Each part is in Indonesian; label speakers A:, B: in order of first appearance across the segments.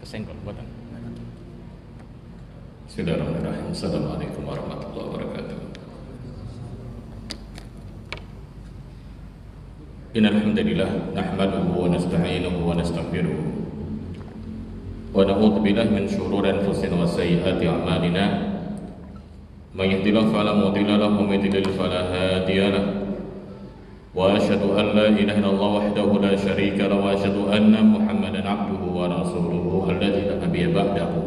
A: kesenggol buatan.
B: Bismillahirrahmanirrahim. Assalamualaikum warahmatullahi wabarakatuh. Innal hamdalillah nahmaduhu wa nasta'inuhu wa nastaghfiruh wa na'udzu billahi min shururi anfusina wa sayyiati a'malina. May yahdihillahu fala mudilla lahu wa may yudlil fala hadiya lahu. Wa asyhadu an la ilaha illallah wahdahu la syarika lahu wa asyhadu anna Muhammadan 'abduhu wa rasuluhu alladzi la nabiyya ba'dahu.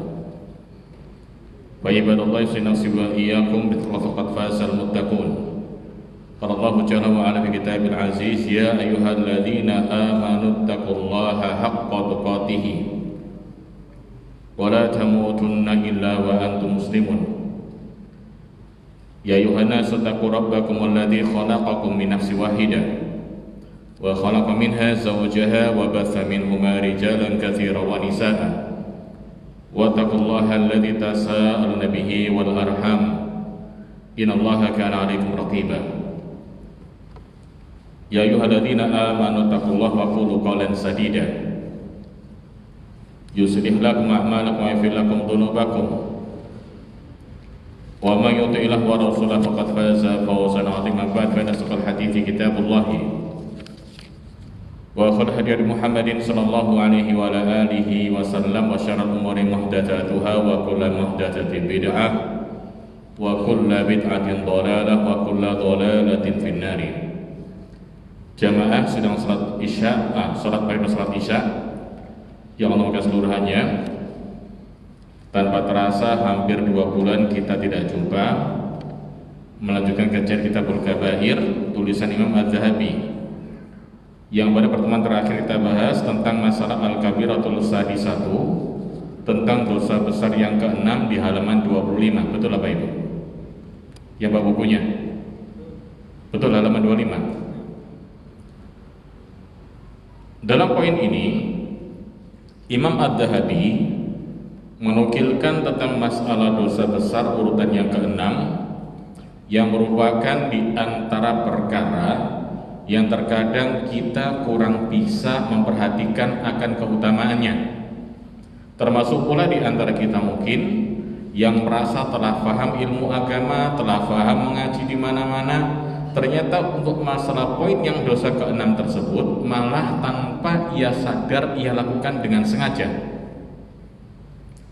B: Fa ibadallahi sinasi wa iyyakum bittaqwa fazal muttaqun. Qala Allahu jalla wa ala fi kitabil aziz ya ayyuhalladzina amanu taqullaha haqqa tuqatih wa la tamutunna illa wa antum muslimun. Ya ayuhan nasu taqu rabbakum alladzi khalaqakum min nafsin wahidah wa khalaqa minha zawjaha wa batha minhuma rijalan katsiran wa nisaa'a wattaqullaha alladzi tasaaluna bihi wal arham innallaha kana 'alaikum raqiba. Ya ayyuhalladzina amanu taqullaha wa qulu qawlan sadida yuslih lakum a'malakum wa yaghfir lakum dhunubakum wa may yuti'illah wa rasulahu faqad faza fawzan 'aziman. Ba'd fa asdaqal hadithi kitabullah wa khairal hadi Muhammadin sallallahu alaihi wa ala alihi wa sallam wa syarrul umuri muhdatsatuha wa kullu muhdatsatin bid'ah wa kullu bid'atin dhalalah wa kullu dhalalatin finnar. Jamaah sedang salat Isya, salat pagi salat Isya yang Allah keseluruhannya. Tanpa terasa hampir 2 bulan kita tidak jumpa melanjutkan kajian Kitabul Kabair tulisan Imam Az-Zahabi, yang pada pertemuan terakhir kita bahas tentang masalah Al-Kabiratul Sadisatu, tentang dosa besar yang ke-6 di halaman 25. Betul apa Ibu? Yang bawa bukunya? Betul, halaman 25. Dalam poin ini Imam Az-Zahabi menukilkan tentang masalah dosa besar urutan yang ke-6, yang merupakan di antara perkara yang terkadang kita kurang bisa memperhatikan akan keutamaannya. Termasuk pula di antara kita mungkin yang merasa telah paham ilmu agama, telah paham mengaji di mana-mana, ternyata untuk masalah poin yang dosa ke-6 tersebut malah tanpa ia sadar ia lakukan dengan sengaja,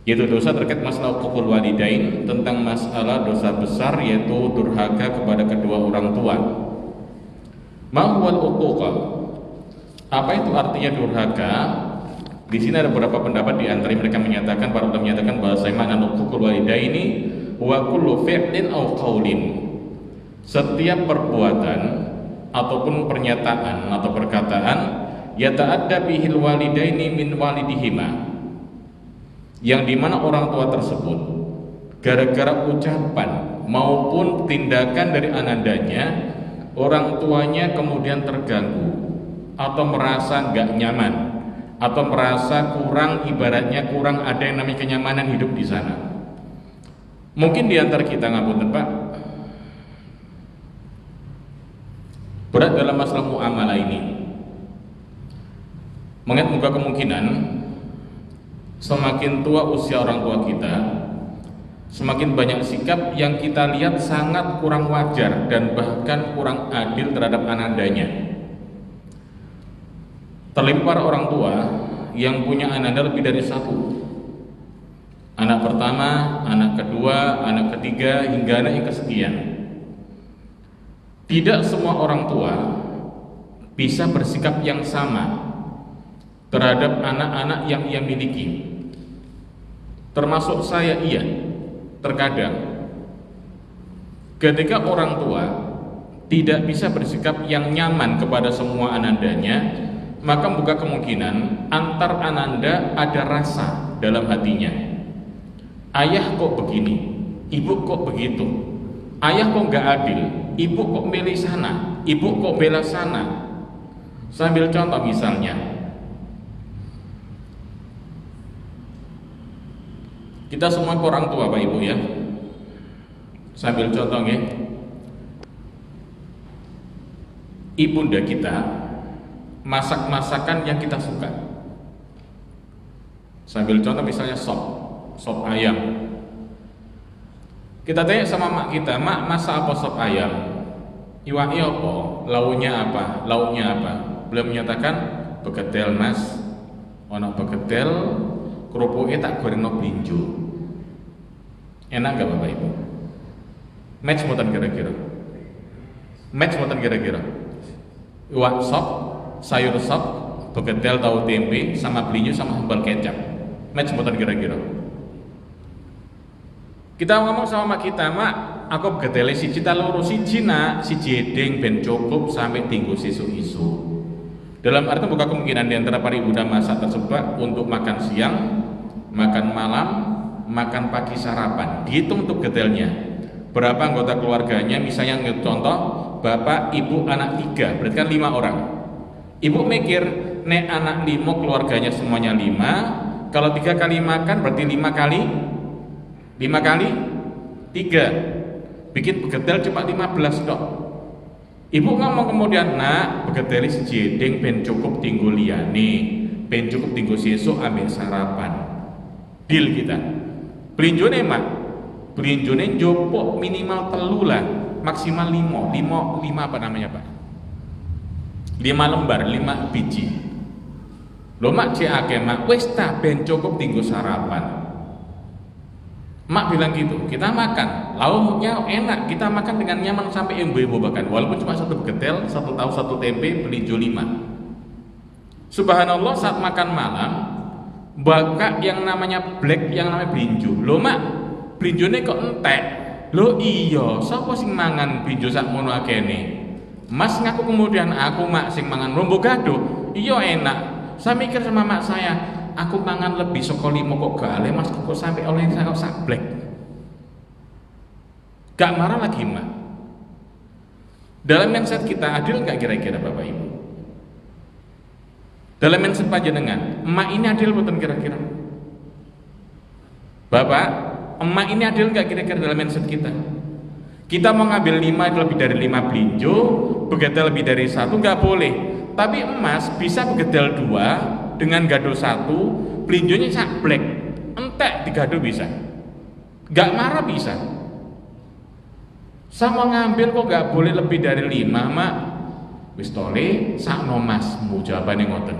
B: yaitu dosa terkait masalah uququl walidain, tentang masalah dosa besar yaitu durhaka kepada kedua orang tua. Ma huwal uquq? Apa itu artinya durhaka? Di sini ada beberapa pendapat, di antara mereka menyatakan, para ulama menyatakan bahwa makna uququl walidaini wa kullu fi'lin aw qaulin, setiap perbuatan ataupun pernyataan atau perkataan yata'adda bihil walidaini min walidihima, yang dimana orang tua tersebut gara-gara ucapan maupun tindakan dari anandanya, orang tuanya kemudian terganggu atau merasa nggak nyaman atau merasa kurang, ibaratnya kurang ada yang namanya kenyamanan hidup di sana. Mungkin di antara kita, ngapunten Pak, berat dalam masalah muamalah ini, mengingat muka kemungkinan semakin tua usia orang tua kita, semakin banyak sikap yang kita lihat sangat kurang wajar dan bahkan kurang adil terhadap anandanya. Terlebih para orang tua yang punya ananda lebih dari satu, anak pertama, anak kedua, anak ketiga, hingga anak yang kesekian. Tidak semua orang tua bisa bersikap yang sama terhadap anak-anak yang ia miliki. Termasuk saya, iya. Terkadang ketika orang tua tidak bisa bersikap yang nyaman kepada semua anandanya, maka buka kemungkinan antar ananda ada rasa dalam hatinya. Ayah kok begini, ibu kok begitu. Ayah kok gak adil, ibu kok milih sana, ibu kok bela sana. Sambil contoh misalnya, kita semua orang tua Pak Ibu ya. Sambil contoh ya, ibunda kita masak masakan yang kita suka, Sambil contoh misalnya sop ayam. Kita tanya sama mak kita, mak masak apa sop ayam? Iwaknya apa? Lauknya apa? Beliau menyatakan begetel mas, ono begetel, kerupuknya tak goreng no blinjo. Enak gak bapak ibu? Match mutan kira-kira. Iwak sop, sayur sop, begetel tahu tempe, sama blinjo sama sambal kecap. Match mutan kira-kira. Kita ngomong sama mak kita, mak, aku begetele siji ta loro, siji nak, siji edeng ben cukup sampai tinggu isu-isu. Dalam arti buka kemungkinan di antara para ibu dan masak tersebut untuk makan siang, makan malam, makan pagi sarapan. Dihitung untuk getelnya. Berapa anggota keluarganya? Misalnya contoh, bapak, ibu, anak 3, berarti kan 5 orang. Ibu mikir, nek anak 5 keluarganya semuanya 5. Kalau 3 kali makan berarti 5 kali 3, bikin begetel cuma 15 dok. Ibu ngomong kemudian, nak begeteli siji edeng ben cukup tinggu liyane, ben cukup tinggu sesuk ambil sarapan. Deal kita. Belinjone mak, belinjone jopok minimal 3 lah, maksimal 5 apa namanya pak? 5 lembar, 5 biji. Lo mak cek akeh mak, wis ta ben cukup tinggu sarapan. Mak bilang gitu, kita makan, lauknya enak, kita makan dengan nyaman sampai ibu-ibu bahkan, walaupun cuma 1 begetel, 1 tahu 1 tempe, belinjo 5. Subhanallah, saat makan malam, bakal yang namanya black, yang namanya belinjo. Lo mak, belinjone kok entek? Lo iya, sapa sing mangan belinjo sakmono akene? Mas ngaku kemudian, aku mak sing mangan rombo gado. Iya enak. Saya mikir sama mak saya, aku mangan lebih saka 5 kok gak ale mas, kok sampai oleh saya kok sablek. Gak marah lagi mak. Dalam mindset kita adil gak kira-kira bapak ibu? Dalam mindset panjenengan, emak ini adil betul kira-kira? Bapak, emak ini adil gak kira-kira dalam mindset kita? Kita mau ngambil 5 itu lebih dari 5 belinjo, begetel lebih dari 1 gak boleh. Tapi emas bisa begetel 2 dengan gado 1, belinjonya sablek, entek digado bisa, gak marah bisa. Sama ngambil kok gak boleh lebih dari 5 mak, wis tole sakno masmu, jawabannya ngoten.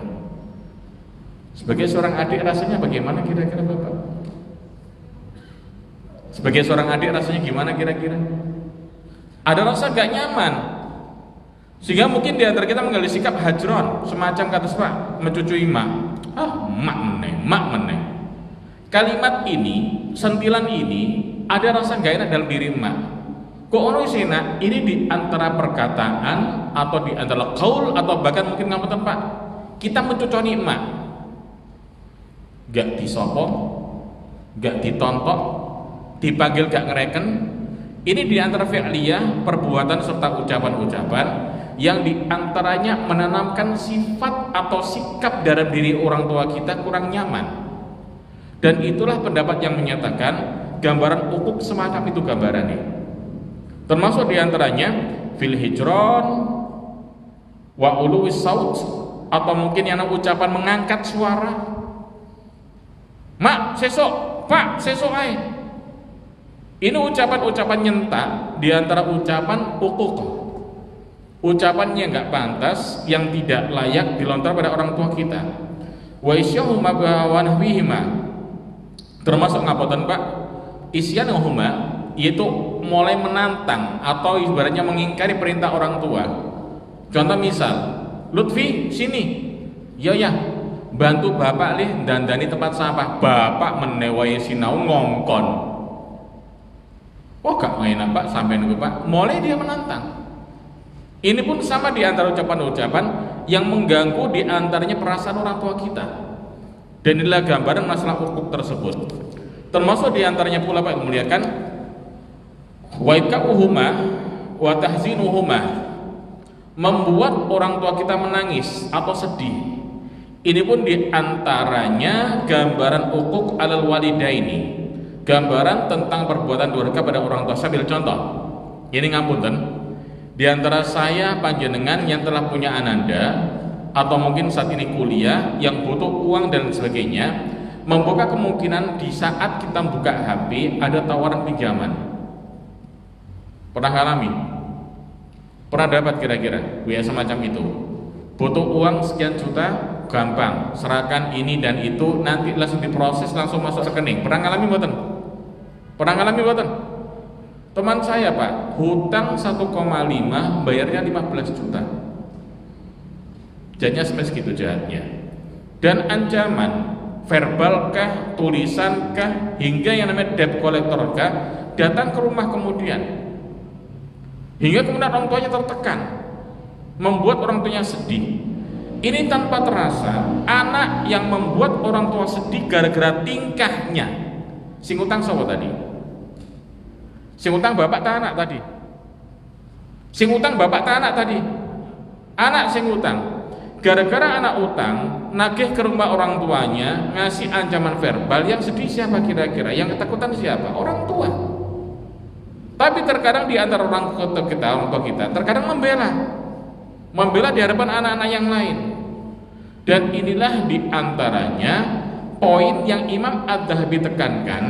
B: Sebagai seorang adik rasanya bagaimana kira-kira bapak? Sebagai seorang adik rasanya gimana kira-kira? Ada rasa gak nyaman, sehingga mungkin di antara kita mengambil sikap hajron, semacam kata pak mencucui mak. Mak meneh. Kalimat ini, sentilan ini ada rasa gak enak dalam diri mak. Kok ono enak? Ini di antara perkataan atau di antara qaul atau bahkan mungkin ngapunten pak, kita mencuconi mak. Gak disopong, gak ditontok, dipanggil gak ngereken. Ini di antara fi'liyah, perbuatan serta ucapan-ucapan yang diantaranya menanamkan sifat atau sikap dalam diri orang tua kita kurang nyaman. Dan itulah pendapat yang menyatakan gambaran ukuk semacam itu gambarannya. Termasuk diantaranya fil hijron wa uluwis saut, atau mungkin yang ucapan mengangkat suara. Mak sesok, pak sesok ae. Ini ucapan-ucapan nyentak di antara ucapan ukuk, ucapan yang nggak pantas, yang tidak layak dilontar pada orang tua kita. Wa isyahuma wa nahwihima, termasuk ngapoten pak, isyanuhuma, yaitu mulai menantang atau ibaratnya mengingkari perintah orang tua. Contoh misal, Lutfi sini, ya bantu bapak lih dandani tempat sampah. Bapak menewai sinau ngongkon. Oh gak enak pak, sampai nunggu pak, mulai dia menantang. Ini pun sama di antara ucapan-ucapan yang mengganggu di antaranya perasaan orang tua kita. Dan inilah gambaran masalah ukuk tersebut. Termasuk di antaranya pula pak memuliakan wa ikauhuma wa tahzinuhuma, membuat orang tua kita menangis atau sedih. Ini pun di antaranya gambaran ukuk alal walidaini, gambaran tentang perbuatan durhaka pada orang tua. Sambil contoh, ini ngapunten, di antara saya panjenengan yang telah punya ananda atau mungkin saat ini kuliah yang butuh uang dan sebagainya, membuka kemungkinan di saat kita buka HP ada tawaran pinjaman. Pernah ngalami? Pernah dapat kira-kira WA semacam itu? Butuh uang sekian juta, gampang, serahkan ini dan itu, nanti langsung diproses, langsung masuk rekening. Pernah ngalami mboten? Pernah ngalami mboten? Teman saya Pak, hutang 1,5 bayarnya 15 juta. Jadinya sampai segitu jahatnya. Dan ancaman verbal kah, tulisan kah, hingga yang namanya debt collector kah, datang ke rumah kemudian. Hingga kemudian orang tuanya tertekan, membuat orang tuanya sedih. Ini tanpa terasa anak yang membuat orang tua sedih gara-gara tingkahnya. Sing utang sapa tadi? Sing utang bapak ta anak tadi? Sing utang bapak ta anak tadi? Anak sing utang. Gara-gara anak utang nagih ke rumah orang tuanya, ngasih ancaman verbal, yang sedih siapa kira-kira? Yang ketakutan siapa? Orang tua. Tapi terkadang di antara orang tua kita terkadang membela di hadapan anak-anak yang lain. Dan inilah di antaranya poin yang Imam Adz-Dzahabi tekankan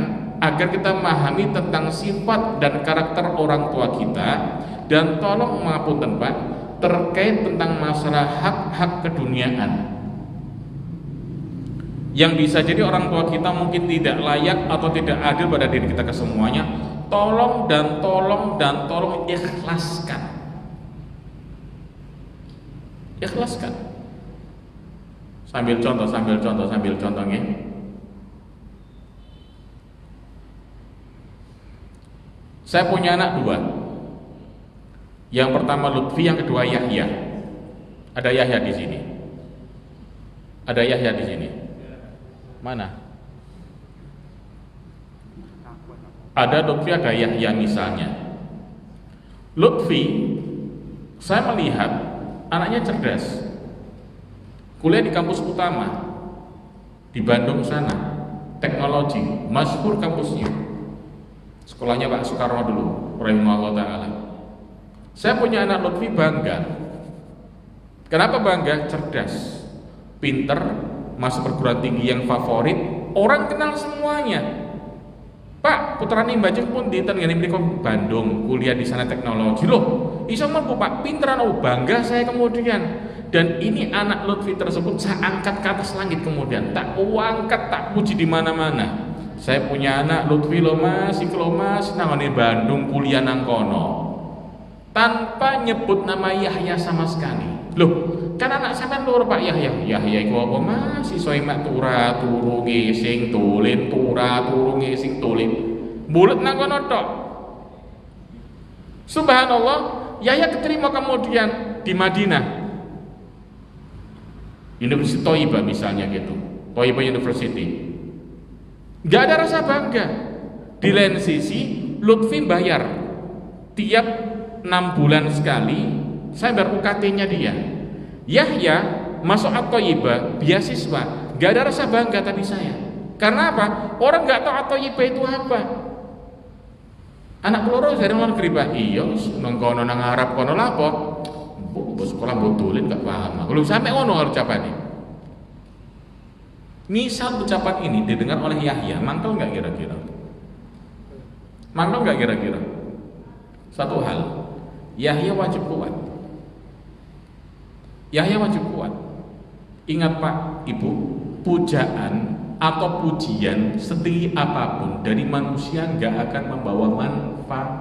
B: agar kita memahami tentang sifat dan karakter orang tua kita. Dan tolong mengapunten Pak, terkait tentang masalah hak-hak keduniaan yang bisa jadi orang tua kita mungkin tidak layak atau tidak adil pada diri kita kesemuanya. Tolong ikhlaskan. Ikhlaskan. Sambil contohnya. Saya punya anak dua. Yang pertama Lutfi, yang kedua Yahya. Ada Yahya di sini. Ada Yahya di sini. Mana? Ada Lutfi, ada Yahya misalnya. Lutfi, saya melihat anaknya cerdas. Kuliah di kampus utama di Bandung sana, teknologi, masyhur kampusnya. Sekolahnya Pak Soekarno dulu, rahimahullah taala. Saya punya anak Lutfi, bangga. Kenapa bangga? Cerdas, pinter, masuk perguruan tinggi yang favorit, orang kenal semuanya. Pak, putrane Mbak Jeng pun dinten ngene mriku Bandung, kuliah di sana teknologi. Loh, iso mampu Pak, pinteran, oh bangga saya kemudian. Dan ini anak Lutfi tersebut saya angkat ke atas langit kemudian, tak angkat, tak puji di mana-mana. Saya punya anak Lutfi lo Mas, nangone Bandung kuliah nang kono. Tanpa nyebut nama Yahya sama sekali. Loh, kan anak sampean loro Pak Yahya. Yahya iku apa Mas? Iso mak tura turu ngising tulen, tura turu ngising tulen. Bulet nang kono tok. Subhanallah, Yahya keterima kemudian di Madinah. Universitas Thayyibah misalnya gitu. Thayyibah University. Gak ada rasa bangga. Di lain sisi Lutfi bayar tiap 6 bulan sekali, saya bayar UKT-nya dia. Yahya masuk At-Thayyibah beasiswa, gak ada rasa bangga tadi saya. Karena apa? Orang gak tahu At-Thayyibah itu apa. Anak peloro dari luar negeri Pak. Iya, nang kono nang Arab kono lapo. Mbok sekolah botolin gak paham. Kalau sampai ngono harus ucapan ini. Misal ucapan ini didengar oleh Yahya, mangkel gak kira-kira? Mangkel gak kira-kira? Satu hal, Yahya wajib kuat. Yahya wajib kuat. Ingat Pak, Ibu, pujaan atau pujian setinggi apapun dari manusia gak akan membawa manfaat.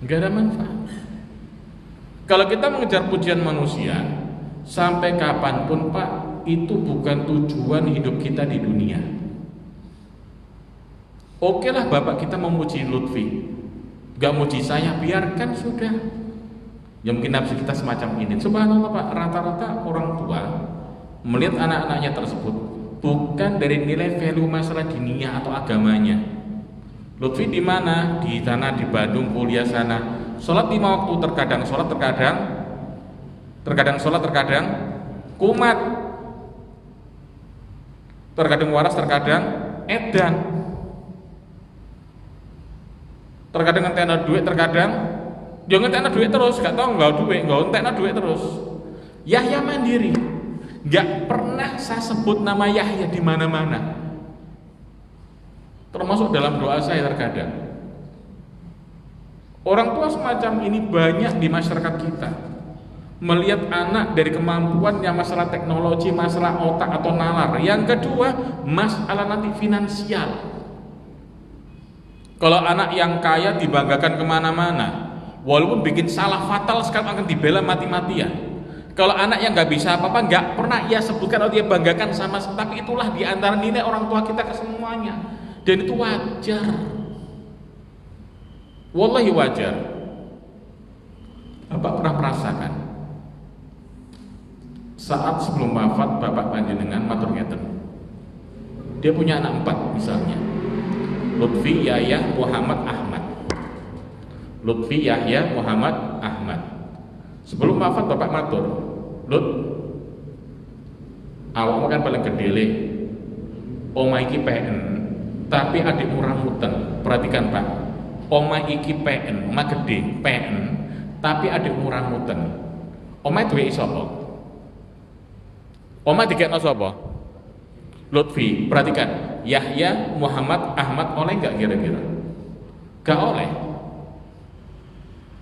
B: Gak ada manfaat. Kalau kita mengejar pujian manusia, sampai kapanpun Pak, itu bukan tujuan hidup kita di dunia. Oke lah bapak kita memuji Lutfi, gak muji saya, biarkan sudah. Ya mungkin nafsu kita semacam ini. Subhanallah Pak, rata-rata orang tua melihat anak-anaknya tersebut bukan dari nilai value masalah diniyah atau agamanya. Lutfi di mana? Di sana, di Bandung, kuliah sana. Sholat 5 waktu, terkadang sholat, terkadang kumat, terkadang waras, terkadang edan, terkadang ngentekno duit, terkadang dia ngentekno duit terus, gak tau nggak duit, nggak ngentekno duit terus. Yahya mandiri, Nggak pernah saya sebut nama Yahya di mana-mana. Termasuk dalam doa saya terkadang. Orang tua semacam ini banyak di masyarakat kita. Melihat anak dari kemampuannya masalah teknologi, masalah otak atau nalar. Yang kedua, masalah nanti finansial. Kalau anak yang kaya dibanggakan kemana-mana, walaupun bikin salah fatal sekali akan dibela mati-matian. Kalau anak yang nggak bisa apa-apa, nggak pernah ia sebutkan atau dia banggakan sama, tapi itulah di antara nilai orang tua kita ke semuanya, dan itu wajar. Wallahi wajar. Bapak pernah merasakan saat sebelum wafat bapak panjenengan matur ngeten. Dia punya anak 4 misalnya, Lutfi, Yahya, Muhammad, Ahmad. Lutfi, Yahya, Muhammad, Ahmad. Sebelum wafat bapak matur, Lut, awakmu kan paling gede le, omah iki PN, tapi adikmu rambutan. Perhatikan Pak, omah iki PN, omah gede PN, tapi adikmu rambutan. Omah duwe sapa? Omah dikekno sapa? Lutfi. Perhatikan, Yahya, Muhammad, Ahmad oleh nggak kira-kira? Gak oleh.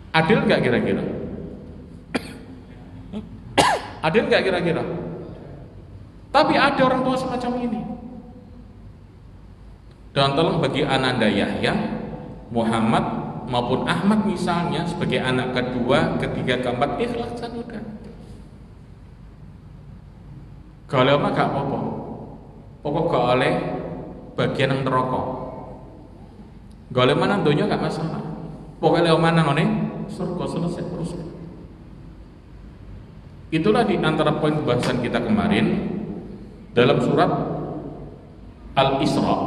B: Adil nggak kira-kira? Adil nggak kira-kira? Tapi ada orang tua semacam ini. Dan tolong bagi Ananda Yahya, Muhammad maupun Ahmad misalnya sebagai anak kedua, ketiga, keempat, ikhlasan udah. Kalau mah gak apa-apa. Pokok gak oleh bagian yang neraka. Gak oleh mana donya gak masalah. Pokoknya lewat mana ngene surga, selesai urusan. Itulah di antara poin pembahasan kita kemarin dalam surat Al-Isra.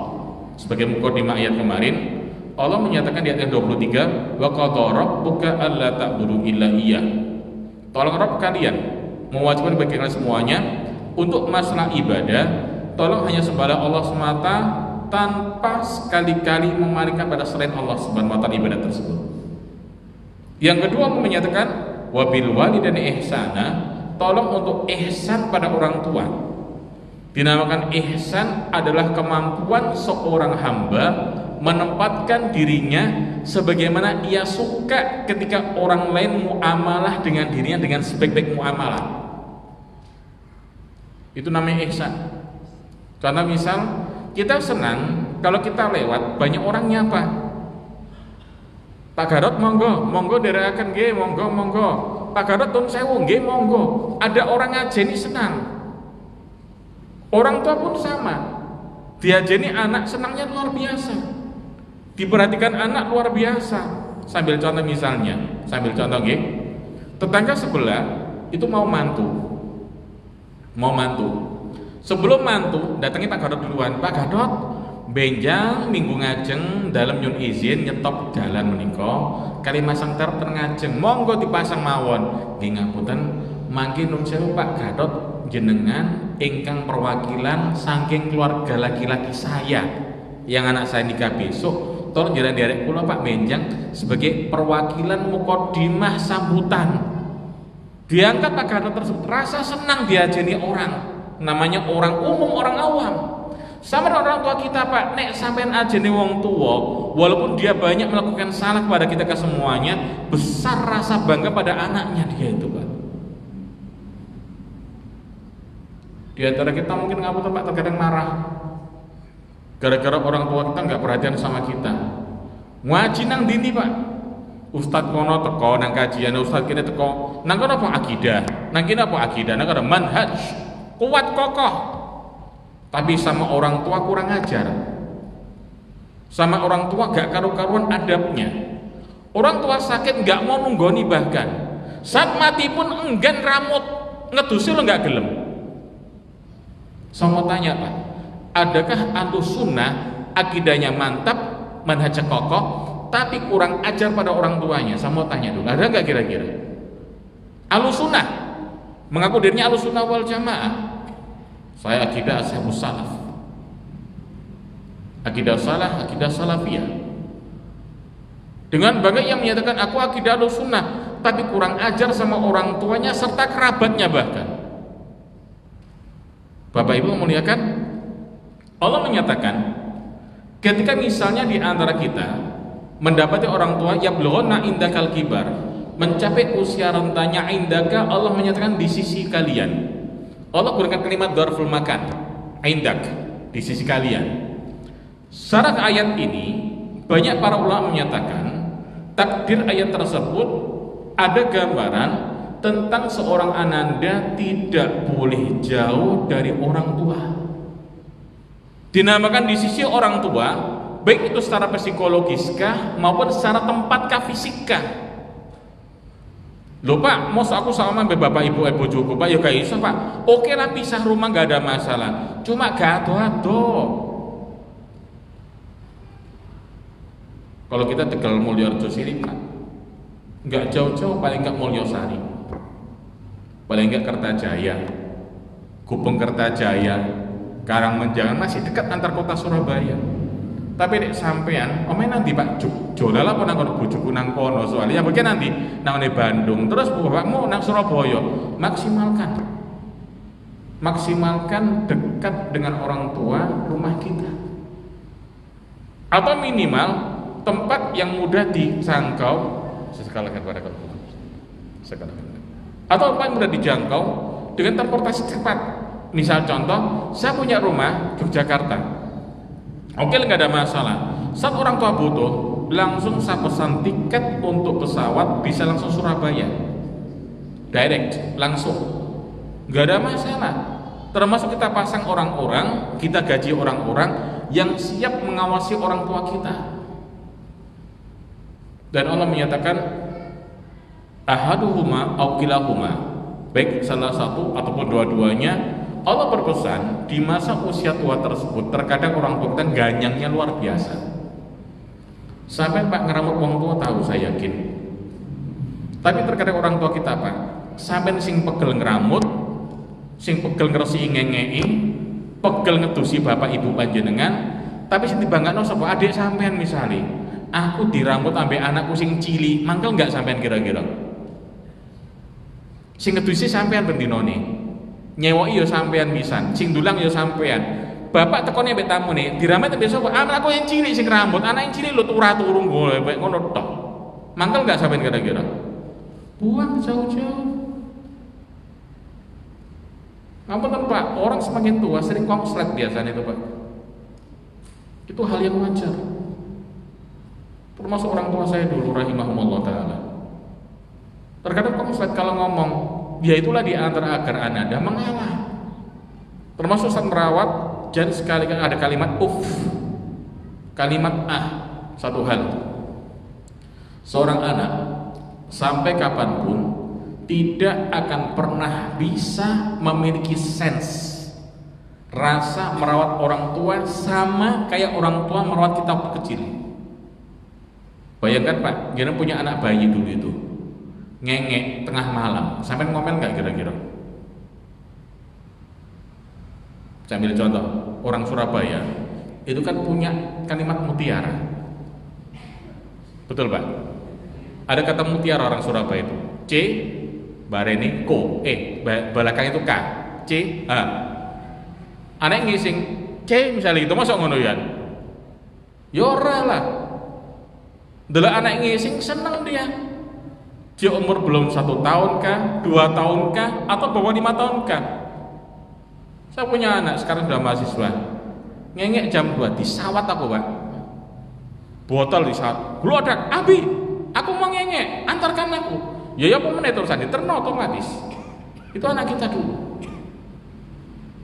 B: Sebagai mukadimah ayat kemarin, Allah menyatakan di ayat 23, wa qadara rabbuka alla ta'budu illa iyyah. Tolong Rabb kalian mewajibkan bagi kalian semuanya untuk masalah ibadah, tolong hanya sembahlah Allah semata tanpa sekali-kali memalingkan pada selain Allah Subhanahu wa taala ibadah tersebut. Yang kedua menyatakan wabil walidayni ihsana, tolong untuk ihsan pada orang tua. Dinamakan ihsan adalah kemampuan seorang hamba menempatkan dirinya sebagaimana ia suka ketika orang lain muamalah dengan dirinya dengan sebaik-baik muamalah. Itu namanya ihsan. Contoh misal, kita senang kalau kita lewat banyak orang nyapa. Pak Garot monggo dherekaken nggih, monggo. Pak Garot tun sewu nggih, monggo. Ada orang ngajeni senang. Orang tua pun sama. Diajeni anak senangnya luar biasa. Diperhatikan anak luar biasa. Sambil contoh misalnya, nggih. Tetangga sebelah itu mau mantu. Sebelum mantu datangi Pak Gadot duluan. Pak Gadot, benjang minggu ngajeng dalam nyun izin nyetop dalan menika kali masang terp ngajeng, monggo dipasang mawon. Nggih ngapunten, mangke nun sewu Pak Gadot, jenengan ingkang perwakilan saking keluarga laki-laki saya yang anak saya nikah besok, tolong jalan derek kula Pak benjang sebagai perwakilan mukadimah sambutan. Diangkat Pak Gadot tersebut, rasa senang diajeni orang. Namanya orang umum, orang awam. Sama orang tua kita Pak, nek sampean ajeni wong tua, walaupun dia banyak melakukan salah kepada kita ke semuanya, besar rasa bangga pada anaknya dia itu Pak. Di antara kita mungkin ngapunten Pak terkadang marah gara-gara orang tua kita nggak perhatian sama kita. Ngaji nang dini Pak, Ustadz kono teko nang kajian, Ustadz kene teko nang kono apa akidah, nang kene apa akidah, nang kono manhaj kuat kokoh, tapi sama orang tua kurang ajar, sama orang tua gak karu-karuan adabnya. Orang tua sakit gak mau nunggoni, bahkan saat mati pun enggan ramut ngedusi lo gak gelem. Saya mau tanya Pak, adakah Ahlus Sunnah akidahnya mantap, manhaj kokoh, tapi kurang ajar pada orang tuanya? Saya mau tanya dulu, ada gak kira-kira? Ahlus Sunnah mengaku dirinya Ahlus Sunnah wal Jamaah. Saya akidah ashabus salaf, akidah salah, akidah salafiyah. Dengan bangga yang menyatakan aku akidah Ahlus Sunnah, tapi kurang ajar sama orang tuanya serta kerabatnya bahkan. Bapak Ibu memuliakan, Allah menyatakan ketika misalnya di antara kita mendapati orang tua yablughuna indakal kibar, mencapai usia rentanya indaka, Allah menyatakan di sisi kalian. Allah gunakan kalimat dzarful makan, indak, di sisi kalian. Secara ayat ini banyak para ulama menyatakan takdir ayat tersebut ada gambaran tentang seorang ananda tidak boleh jauh dari orang tua. Dinamakan di sisi orang tua, baik itu secara psikologis kah maupun secara tempat kah, fisik kah. Loh Pak, mos aku sama bapak ibu bojoku Pak, ya gak iso Pak. Oke lah, pisah rumah gak ada masalah, cuma gak ado-ado. Kalau kita Tegal Mulyorjo sini Pak, gak jauh-jauh, paling gak Mulyosari, paling gak Kertajaya, Gubeng Kertajaya, Karangmenjangan, masih dekat antar kota Surabaya. Tapi nek sampean omae nanti Pak jolala apa nang bojoku nang kono, soalnya mungkin nanti nang Bandung, terus bapakmu nang Surabaya. Maksimalkan dekat dengan orang tua rumah kita, atau minimal tempat yang mudah dijangkau sekalian pada atau tempat yang mudah dijangkau dengan transportasi cepat. Misal contoh, saya punya rumah di Jakarta. Oke, nggak ada masalah. Saat orang tua butuh, langsung saya pesan tiket untuk pesawat, bisa langsung Surabaya, direct, langsung, nggak ada masalah. Termasuk kita pasang orang-orang, kita gaji orang-orang yang siap mengawasi orang tua kita. Dan Allah menyatakan ahaduhuma aw kilahuma, baik salah satu ataupun dua-duanya. Allah berpesan di masa usia tua tersebut terkadang orang tua kita ganyangnya luar biasa. Sampai Pak ngeramut orang tua tahu, saya yakin. Tapi terkadang orang tua kita Pak, sampai sing pegel ngeramut, sing pegel ngeresi ngengei, pegel ngedusi bapak ibu panjenengan, tapi sing dibanggakan sapa adik sampean misalnya, aku dirambut ambek anakku sing cili, mangkel nggak sampean kira-kira? Sing ngedusi sampean bendinone, nyewoki ya sampean pisan, sing dulang ya sampean. Bapak tekone mbek tamune, diramet mbek sapa? Anakku yang cilik sing rambut, anak yang cilik lu turah-turung golek ngono tok. Mangkel enggak sampean kira-kira? Buang jauh-jauh. Ngapunten Pak, orang semakin tua sering konslet biasanya itu Pak. Itu hal yang wajar. Termasuk orang tua saya dulu rahimahumullah taala. Terkadang konslet kalau ngomong, ya itulah di antara agar ananda mengalah. Termasuk saat merawat, jadi sekali ada kalimat kalimat satu hal. Seorang anak sampai kapanpun tidak akan pernah bisa memiliki sense rasa merawat orang tua sama kayak orang tua merawat kita waktu kecil. Bayangkan Pak, jangan punya anak bayi dulu itu, ngengek tengah malam, sampai ngomel nggak kira-kira? Saya ambil contoh, orang Surabaya itu kan punya kalimat mutiara, betul Pak? Ada kata mutiara orang Surabaya itu, C, barene ko, belakang itu k, C, anak ngising C misalnya gitu, masuk ngono ya? Yora lah, delok anak ngising seneng dia. Dia umur belum 1 tahun kah, 2 tahun kah, atau bawah 5 tahun kah? Saya punya anak sekarang sudah mahasiswa, ngengek jam 2 disawat aku Pak, botol disawat, glodak, Abi, aku mau ngengek, antarkan aku. Ya apa menit terusan diterno otomatis. Itu anak kita dulu.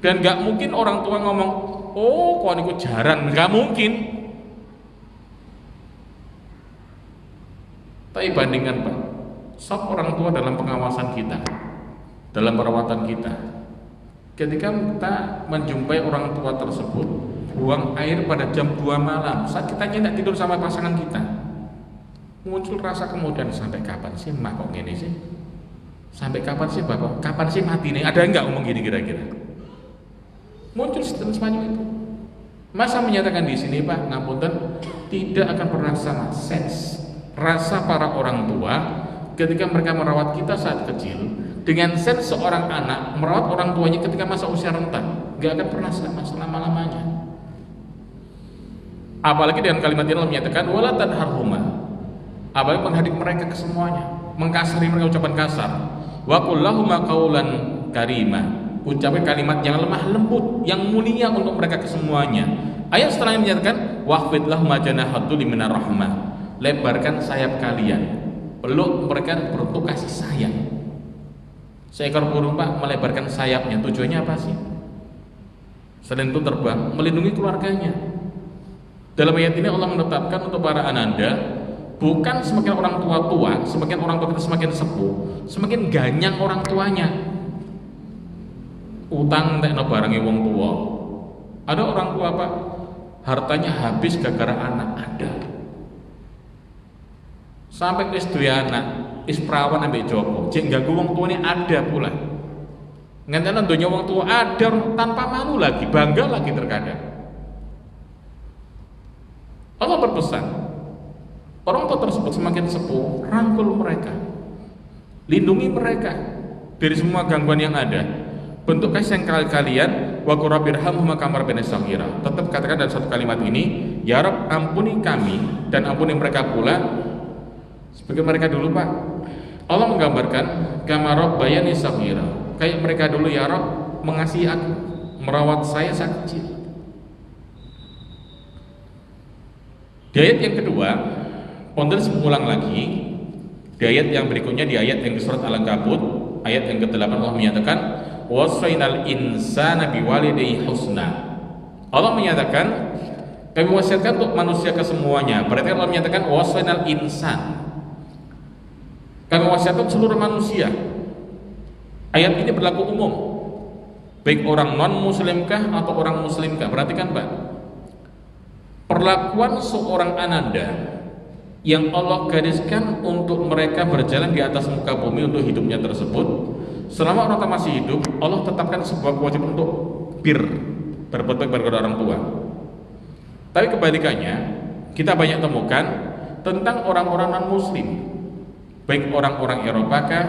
B: Dan gak mungkin orang tua ngomong, oh kok niku jaran, gak mungkin. Tapi bandingkan Pak, sop orang tua dalam pengawasan kita, dalam perawatan kita. Ketika kita menjumpai orang tua tersebut buang air pada jam 2 malam, saat kita tidak tidur sama pasangan kita, muncul rasa kemudian, sampai kapan sih mak kok gini sih? Sampai kapan sih bapak? Kapan sih mati nih? Ada enggak ngomong gini kira-kira? Muncul semacam itu. Masa menyatakan di sini Pak, ngapunten, tidak akan pernah sama sense rasa para orang tua ketika mereka merawat kita saat kecil, dengan sense seorang anak merawat orang tuanya ketika masa usia renta, gak akan pernah selama-lamanya. Apalagi dengan kalimat ini Allah menyatakan wala tanharhuma, apalagi menghadik mereka ke semuanya, mengkasari mereka ucapan kasar. Wa qul lahuma qaulan karima, ucapkan kalimat yang lemah lembut, yang mulia untuk mereka ke semuanya. Ayat setelahnya menyatakan waqfid lahum janahadul minar rahmah, lebarkan sayap kalian, peluk mereka berbentuk kasih sayang. Seekor burung Pak melebarkan sayapnya, tujuannya apa sih? Selain itu terbang, melindungi keluarganya. Dalam ayat ini Allah menetapkan untuk para ananda, bukan semakin orang tua, semakin orang tua kita semakin sepuh, semakin ganyang orang tuanya. Utang tekno barangi wong tua. Ada orang tua Pak, hartanya habis gara-gara anak ada. Sampai wis duwe anak, wis perawan ambek Joko, jek ganggu wong tuane ada pula. Ngenteni donya wong tua ada tanpa malu lagi, bangga lagi terkadang. Allah berpesan, orang tua tersebut semakin sepuh, rangkul mereka, lindungi mereka dari semua gangguan yang ada. Bentuk kasih yang kalian wa qurabirhamhuma kamar benesaghira. Tetap katakan dalam satu kalimat ini, ya Rabb ampuni kami dan ampuni mereka pula sebagai mereka dulu Pak. Allah menggambarkan kamar bayani saghira, kayak mereka dulu ya Rabb mengasihi aku, merawat saya saat kecil. Di ayat yang kedua, Ponders mengulang lagi di ayat yang berikutnya, di ayat yang di surat Al-Ankabut ayat yang ke-8 Allah menyatakan wasainal insana biwalidayhi husna. Allah menyatakan kami wasiatkan untuk manusia kesemuanya. Berarti Allah menyatakan wasainal insan, kami wasiatkan seluruh manusia. Ayat ini berlaku umum, baik orang non muslimkah atau orang muslimkah. Perhatikan Pak, perlakuan seorang ananda yang Allah gariskan untuk mereka berjalan di atas muka bumi untuk hidupnya tersebut. Selama orang tua masih hidup, Allah tetapkan sebuah kewajiban untuk berbuat baik kepada orang tua. Tapi kebalikannya, kita banyak temukan tentang orang-orang non-muslim, baik orang-orang Eropa kah,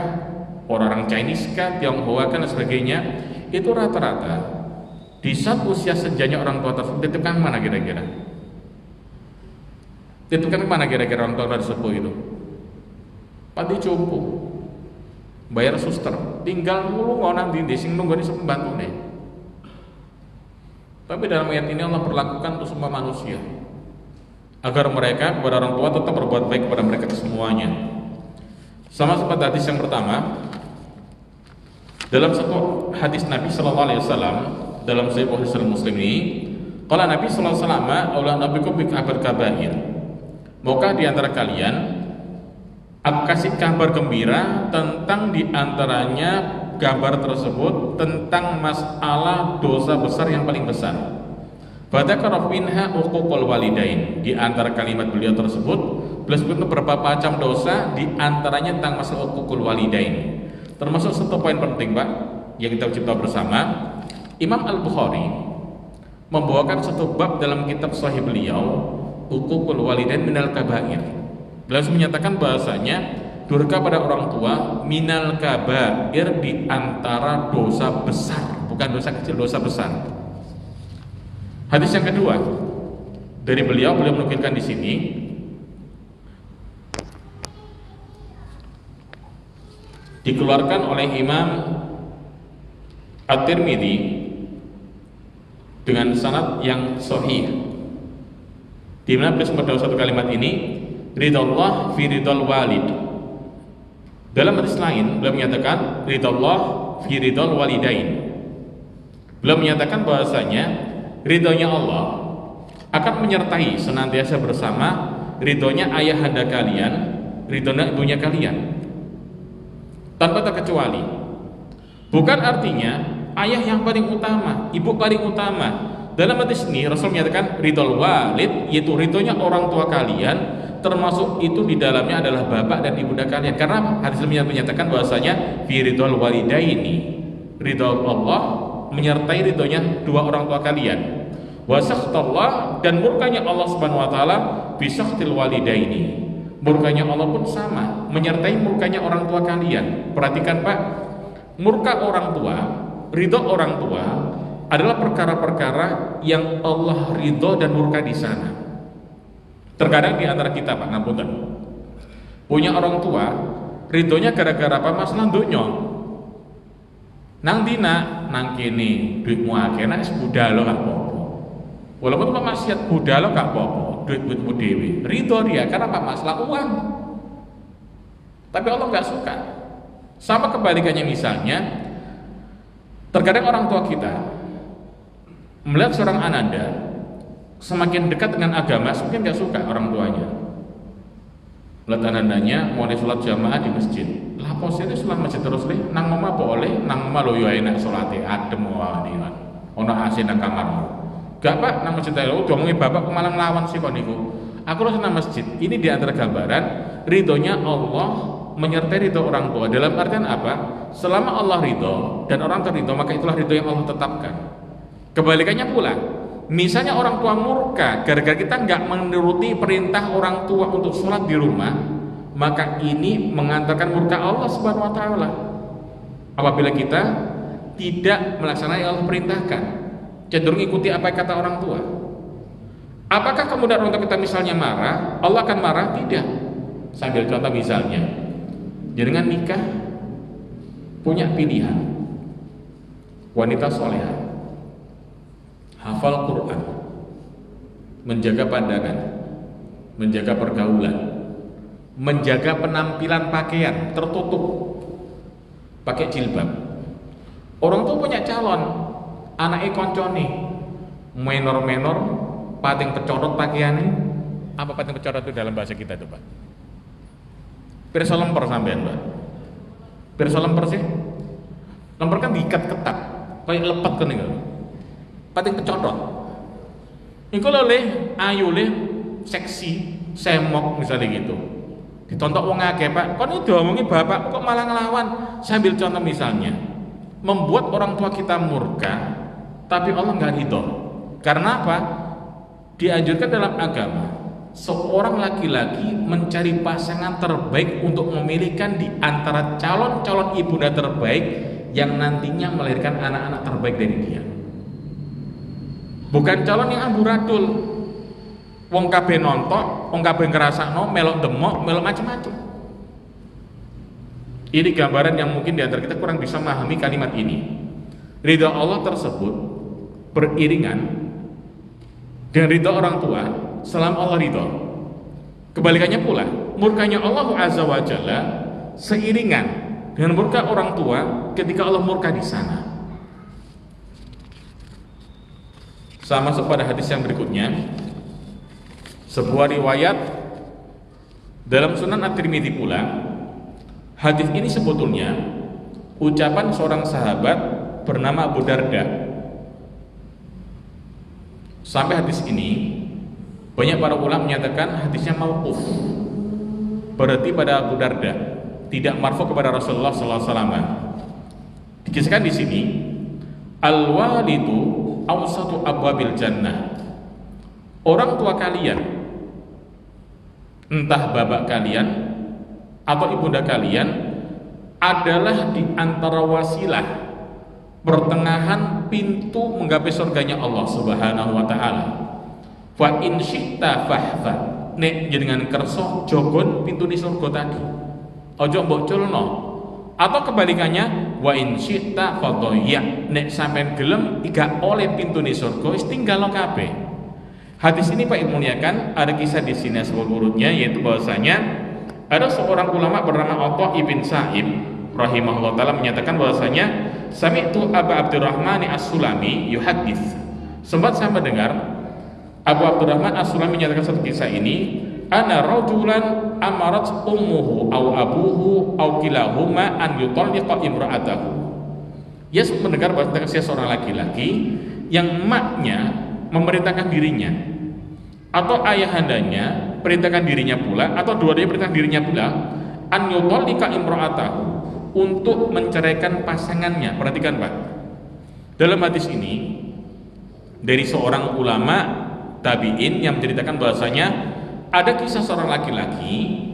B: orang-orang Chinese kah, Tionghoa kan dan sebagainya, itu rata-rata di saat usia senjanya orang tua tersebut dititipkan mana kira-kira? Dititipkan mana kira-kira orang tua tersebut itu? Panti jompo, bayar suster, tinggal mulu mau nanti sing nunggu di pembantu nih. Tapi dalam ayat ini Allah perlakukan untuk semua manusia agar mereka kepada orang tua tetap berbuat baik kepada mereka semuanya. Sama seperti hadis yang pertama, dalam satu hadis Nabi Sallallahu Alaihi Wasallam dalam Sahih Muslim ini, kalau Nabi Sallallahu Alaihi Wasallam, Allah nabikum bikabar kabair, maukah di antara kalian aku kasih kabar gembira tentang diantaranya kabar tersebut tentang masalah dosa besar yang paling besar. Fadzakara minha uququl walidain. Di antara kalimat beliau tersebut beliau sebut beberapa macam dosa, di antaranya tentang masalah uququl walidain. Termasuk satu poin penting Pak yang kita cipta bersama. Imam Al-Bukhari membawakan satu bab dalam kitab sahih beliau, uququl walidain minal kabair. Beliau menyatakan bahasanya durhaka pada orang tua minal kabair, di antara dosa besar, bukan dosa kecil, dosa besar. Hadis yang kedua dari beliau menukilkan di sini, dikeluarkan oleh Imam At-Tirmidzi dengan sanad yang sahih, di mana beliau pada satu kalimat ini, ridallah fi ridal walid. Dalam hadis lain beliau menyatakan ridallah fi ridal walidain. Beliau menyatakan bahwasanya ridhonya Allah akan menyertai senantiasa bersama ridhonya ayahanda kalian, ridhonya ibunya kalian, tanpa terkecuali. Bukan artinya ayah yang paling utama, ibu paling utama. Dalam hadis ini Rasul menyatakan ridhol walid, yaitu ridhonya orang tua kalian, termasuk itu di dalamnya adalah bapak dan ibunda kalian. Karena hadis ini menyatakan bahwasanya fi ridhol walidaini, ridho Allah menyertai ridhonya dua orang tua kalian. Wa sakhtallah, dan murkanya Allah Subhanahu wa taala bi sakhtil walidaini. Murkanya Allah pun sama, menyertai murkanya orang tua kalian. Perhatikan Pak, murka orang tua, ridho orang tua adalah perkara-perkara yang Allah ridho dan murka di sana. Terkadang di antara kita, Pak, ngapunten, punya orang tua, ridhonya gara-gara apa? Masalah dunya. Nang dina, nang kene, duitmu akeh, nek budal gak apa-apa. Walaupun maksiat budal gak apa-apa, duit-duitmu dhewe. Ridho dia karena apa? Masalah uang. Tapi Allah gak suka. Sama kebalikannya, misalnya, terkadang orang tua kita melihat seorang ananda semakin dekat dengan agama, semakin gak suka orang tuanya. Melihat anandanya mulai sholat jamaah di masjid. Lah posisi sholat masjid terus leh, nang omah boleh, nang omah lo yo enak sholatnya adem wae kan. Ono AC nang kamarmu. Gak, Pak, nang masjid ae lho, diomongi bapak malah nglawan sih kok niku. Aku harus nang masjid. Ini di antara gambaran ridhonya Allah menyertai ridho orang tua. Dalam artian apa? Selama Allah ridho dan orang terridho, maka itulah ridho yang Allah tetapkan. Kebalikannya pula, misalnya orang tua murka gara-gara kita nggak menuruti perintah orang tua untuk sholat di rumah, maka ini mengantarkan murka Allah Subhanahu wa taala. Apabila kita tidak melaksanakan yang Allah perintahkan, cenderung ikuti apa kata orang tua. Apakah kemudian orang tua kita misalnya marah, Allah akan marah? Tidak. Sambil contoh misalnya, jangan nikah punya pilihan wanita solehah, hafal Quran, menjaga pandangan, menjaga pergaulan, menjaga penampilan pakaian tertutup, pakai jilbab. Orang tuh punya calon, anaknya koncone, menor-menor, pating pecorot pakaiannya. Apa pating pecorot itu dalam bahasa kita tuh, Pak? Pirsa lemper sampean, Pak. Pirsa lemper sih? Lemper kan diikat ketat, kayak lepet kan nih. Pating pecorot. Iku lho ayu le seksi, semok misalnya gitu. Ditontok wong akeh, Pak. Kon iki diomongi bapak kok malah ngelawan. Sambil contoh misalnya, membuat orang tua kita murka, tapi Allah nggak ridho. Karena apa? Dianjurkan dalam agama, seorang laki-laki mencari pasangan terbaik untuk memilihkan di antara calon-calon ibunda terbaik yang nantinya melahirkan anak-anak terbaik dari dia. Bukan calon yang amburadul, wong kabeh nontok, wong kabeh ngrasakno, melok demok, melok macam-macam. Ini gambaran yang mungkin di antara kita kurang bisa memahami kalimat ini. Ridha Allah tersebut beriringan dengan ridha orang tua selama Allah ridha. Kebalikannya pula, murkanya Allah Azza wa Jalla seiringan dengan murka orang tua ketika Allah murka di sana. Sama pada hadis yang berikutnya, sebuah riwayat dalam Sunan At-Tirmidzi pula. Hadis ini sebetulnya ucapan seorang sahabat bernama Abu Darda. Sampai hadis ini banyak para ulama menyatakan hadisnya mauquf, berarti pada Abu Darda, tidak marfu kepada Rasulullah SAW. Dikisahkan di sini, al-walidu awsatu abwabil jannah. Orang tua kalian, entah bapak kalian atau ibunda kalian, adalah di antara wasilah pertengahan pintu menggapai surganya Allah Subhanahu wa taala. Fa in syi'ta fahfa, nek jenengan kersa jogon pintu di surga tadi, ojo mbok culno. Atau kebalikannya, wa in syi'ta fadhayya, nek sampean gelem gak oleh pintu di surga wis tinggal kabeh. Hadis ini Pak Ilmu muliakan, ada kisah di sini sebelum urutnya, yaitu bahwasanya ada seorang ulama bernama Atha ibn Sa'ib rahimahullah taala menyatakan bahwasanya sami'tu Abu Abdurrahman As-Sulami yuhadits. Sempat saya mendengar Abu Abdurrahman As-Sulami menyatakan satu kisah ini, ana rajulan amarat ummuhu aw abuhu aw kilahuma an yutalliqa imra'atahu. Ia mendengar bahwa seorang laki-laki yang emaknya memerintahkan dirinya atau ayahandanya perintahkan dirinya pula, atau dua-duanya perintahkan dirinya pula, an yutallika imra'atahu, untuk menceraikan pasangannya. Perhatikan Pak, dalam hadis ini dari seorang ulama tabi'in yang menceritakan bahwasanya ada kisah seorang laki-laki